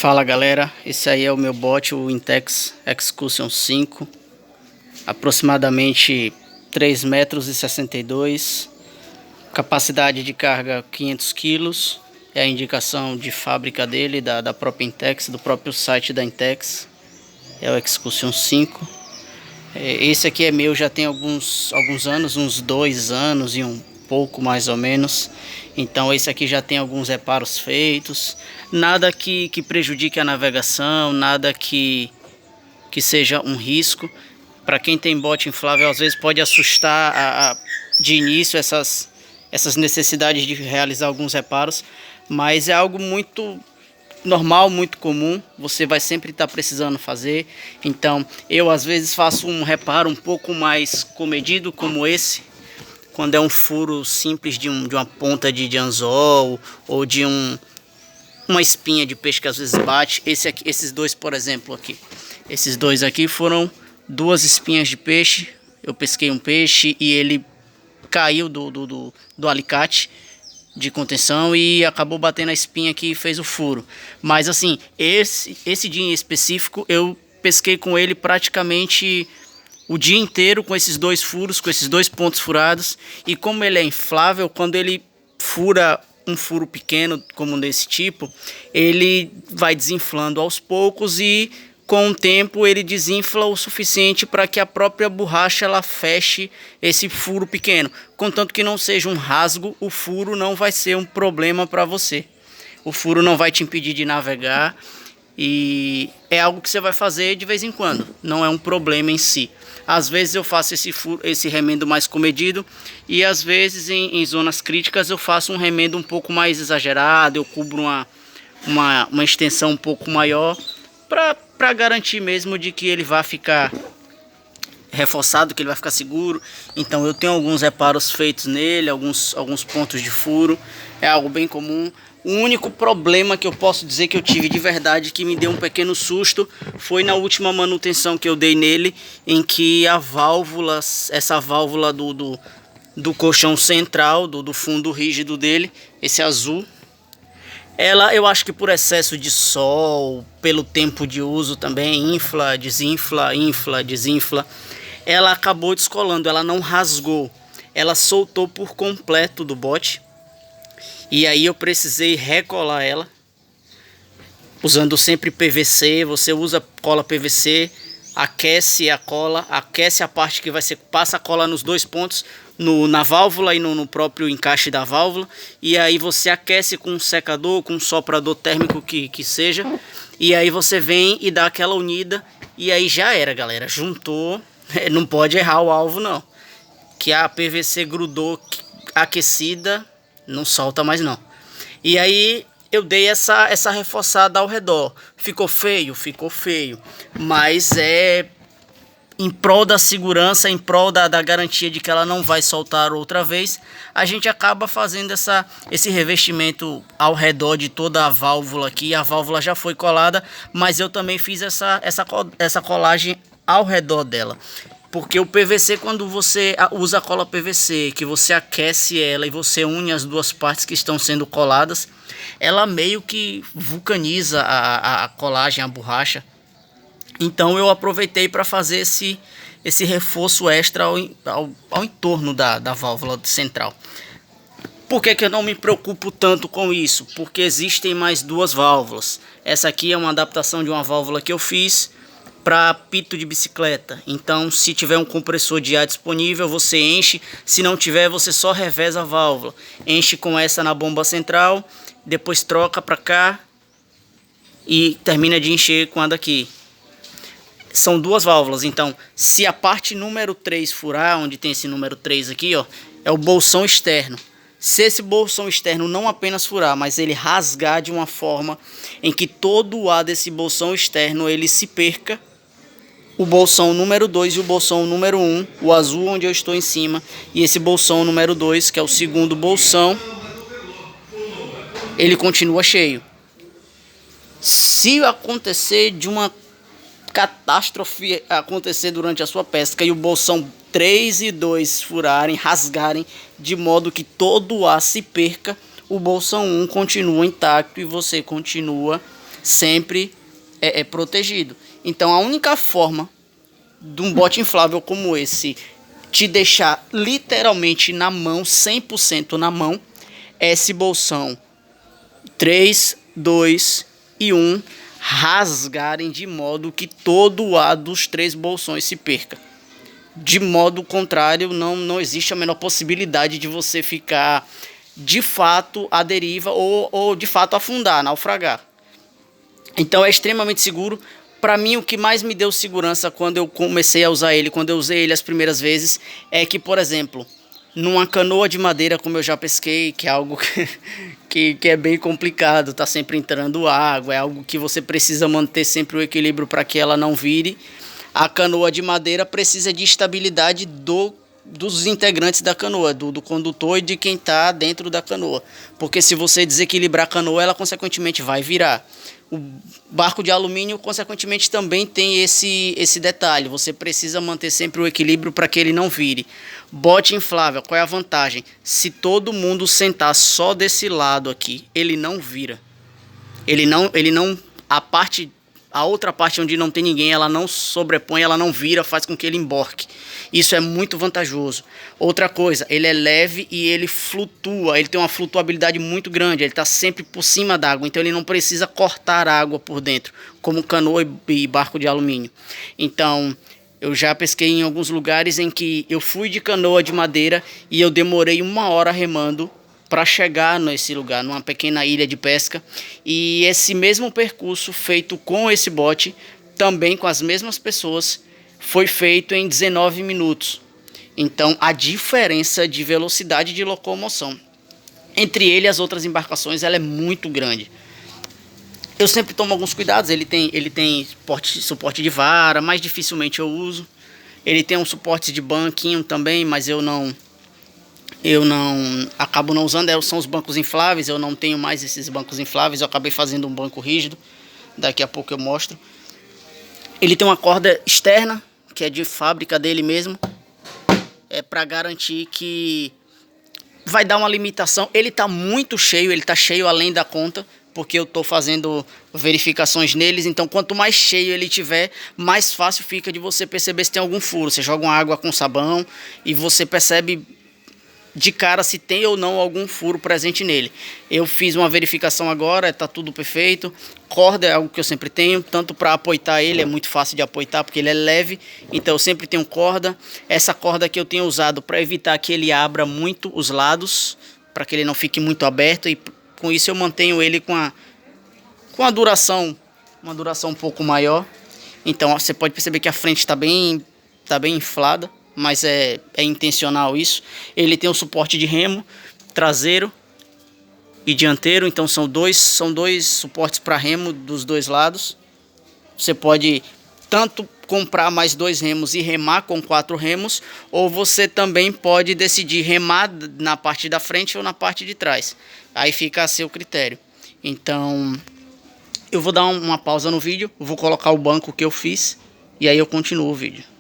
Fala galera, esse aí é o meu bote, o Intex Excursion 5, aproximadamente 3,62 m, capacidade de carga 500 kg, é a indicação de fábrica dele, da própria Intex, do próprio site da Intex, é o Excursion 5. Esse aqui é meu já tem alguns anos, uns 2 anos e um pouco mais ou menos. Então esse aqui já tem alguns reparos feitos, nada que prejudique a navegação, nada que seja um risco. Para quem tem bote inflável, às vezes pode assustar de início essas necessidades de realizar alguns reparos, mas é algo muito normal, muito comum, você vai sempre estar precisando fazer. Então eu às vezes faço um reparo um pouco mais comedido, como esse, quando é um furo simples de uma ponta de anzol ou de uma espinha de peixe que às vezes bate. Esses dois, por exemplo, aqui, esses dois aqui foram duas espinhas de peixe. Eu pesquei um peixe e ele caiu do alicate de contenção e acabou batendo a espinha que fez o furo. Mas assim, esse dia em específico eu pesquei com ele praticamente o dia inteiro, com esses dois furos, com esses dois pontos furados. E como ele é inflável, quando ele fura um furo pequeno como desse tipo, ele vai desinflando aos poucos e com o tempo ele desinfla o suficiente para que a própria borracha ela feche esse furo pequeno. Contanto que não seja um rasgo, o furo não vai ser um problema para você. O furo não vai te impedir de navegar e é algo que você vai fazer de vez em quando, não é um problema em si. Às vezes eu faço esse remendo mais comedido e às vezes em zonas críticas eu faço um remendo um pouco mais exagerado, eu cubro uma extensão um pouco maior para garantir mesmo de que ele vai ficar reforçado, que ele vai ficar seguro. Então eu tenho alguns reparos feitos nele, alguns pontos de furo, é algo bem comum. O único problema que eu posso dizer que eu tive de verdade, que me deu um pequeno susto, foi na última manutenção que eu dei nele, em que essa válvula do colchão central, do fundo rígido dele, esse azul, eu acho que por excesso de sol, pelo tempo de uso também, infla, desinfla, ela acabou descolando, ela não rasgou, ela soltou por completo do bote. E aí eu precisei recolar ela, usando sempre PVC. Você usa cola PVC, aquece a cola, aquece a parte que vai ser, passa a cola nos dois pontos, na válvula e no próprio encaixe da válvula. E aí você aquece com um secador, com um soprador térmico que seja. E aí você vem e dá aquela unida e aí já era, galera, juntou. Não pode errar o alvo não, que a PVC grudou aquecida, não solta mais não. E aí eu dei essa reforçada ao redor. Ficou feio, mas é em prol da segurança, em prol da garantia de que ela não vai soltar outra vez, a gente acaba fazendo esse revestimento ao redor de toda a válvula aqui. A válvula já foi colada, mas eu também fiz essa colagem ao redor dela. Porque o PVC, quando você usa a cola PVC, que você aquece ela e você une as duas partes que estão sendo coladas, ela meio que vulcaniza a colagem, a borracha. Então eu aproveitei para fazer esse reforço extra ao entorno da válvula central. Por que eu não me preocupo tanto com isso? Porque existem mais duas válvulas. Essa aqui é uma adaptação de uma válvula que eu fiz para pito de bicicleta. Então se tiver um compressor de ar disponível, você enche. Se não tiver, você só reveza a válvula. Enche com essa na bomba central, depois troca para cá e termina de encher com a daqui. São duas válvulas, então se a parte número 3 furar, onde tem esse número 3 aqui, ó, é o bolsão externo. Se esse bolsão externo não apenas furar, mas ele rasgar de uma forma em que todo o ar desse bolsão externo ele se perca, o bolsão número 2 e o bolsão número 1, o azul onde eu estou em cima, e esse bolsão número 2, que é o segundo bolsão, ele continua cheio. Se acontecer de uma catástrofe acontecer durante a sua pesca e o bolsão 3 e 2 furarem, rasgarem, de modo que todo o ar se perca, o bolsão 1 continua intacto e você continua sempre é protegido. Então a única forma de um bote inflável como esse te deixar literalmente na mão, 100% na mão, é esse bolsão 3, 2 e 1 rasgarem de modo que todo o ar dos 3 bolsões se perca. De modo contrário, não existe a menor possibilidade de você ficar de fato à deriva ou de fato afundar, naufragar. Então é extremamente seguro. Para mim, o que mais me deu segurança quando eu comecei a usar ele, quando eu usei ele as primeiras vezes, é que, por exemplo, numa canoa de madeira, como eu já pesquei, que é algo que é bem complicado, tá sempre entrando água, é algo que você precisa manter sempre o equilíbrio para que ela não vire. A canoa de madeira precisa de estabilidade dos integrantes da canoa, do condutor e de quem está dentro da canoa. Porque se você desequilibrar a canoa, ela consequentemente vai virar. O barco de alumínio, consequentemente, também tem esse detalhe. Você precisa manter sempre o equilíbrio para que ele não vire. Bote inflável, qual é a vantagem? Se todo mundo sentar só desse lado aqui, ele não vira. A outra parte onde não tem ninguém, ela não sobrepõe, ela não vira, faz com que ele emborque. Isso é muito vantajoso. Outra coisa, ele é leve e ele flutua, ele tem uma flutuabilidade muito grande, ele está sempre por cima d'água, então ele não precisa cortar água por dentro, como canoa e barco de alumínio. Então, eu já pesquei em alguns lugares em que eu fui de canoa de madeira e eu demorei 1 hora remando para chegar nesse lugar, numa pequena ilha de pesca. E esse mesmo percurso feito com esse bote, também com as mesmas pessoas, foi feito em 19 minutos. Então a diferença de velocidade de locomoção entre ele e as outras embarcações, ela é muito grande. Eu sempre tomo alguns cuidados, ele tem suporte de vara, mas dificilmente eu uso. Ele tem um suporte de banquinho também, mas eu acabo não usando, são os bancos infláveis, eu não tenho mais esses bancos infláveis, eu acabei fazendo um banco rígido, daqui a pouco eu mostro. Ele tem uma corda externa, que é de fábrica dele mesmo, para garantir que vai dar uma limitação. Ele está muito cheio, ele está cheio além da conta, porque eu estou fazendo verificações neles, então quanto mais cheio ele tiver, mais fácil fica de você perceber se tem algum furo. Você joga uma água com sabão e você percebe de cara se tem ou não algum furo presente nele. Eu fiz uma verificação agora, está tudo perfeito. Corda é algo que eu sempre tenho, tanto para apoiar ele, é muito fácil de apoiar porque ele é leve, então eu sempre tenho corda. Essa corda que eu tenho usado para evitar que ele abra muito os lados, para que ele não fique muito aberto, e com isso eu mantenho ele com uma duração um pouco maior. Então você pode perceber que a frente está bem inflada, mas é intencional isso. Ele tem um suporte de remo traseiro e dianteiro, então são dois suportes para remo dos dois lados. Você pode tanto comprar mais 2 remos e remar com 4 remos, ou você também pode decidir remar na parte da frente ou na parte de trás. Aí fica a seu critério. Então eu vou dar uma pausa no vídeo, vou colocar o banco que eu fiz e aí eu continuo o vídeo.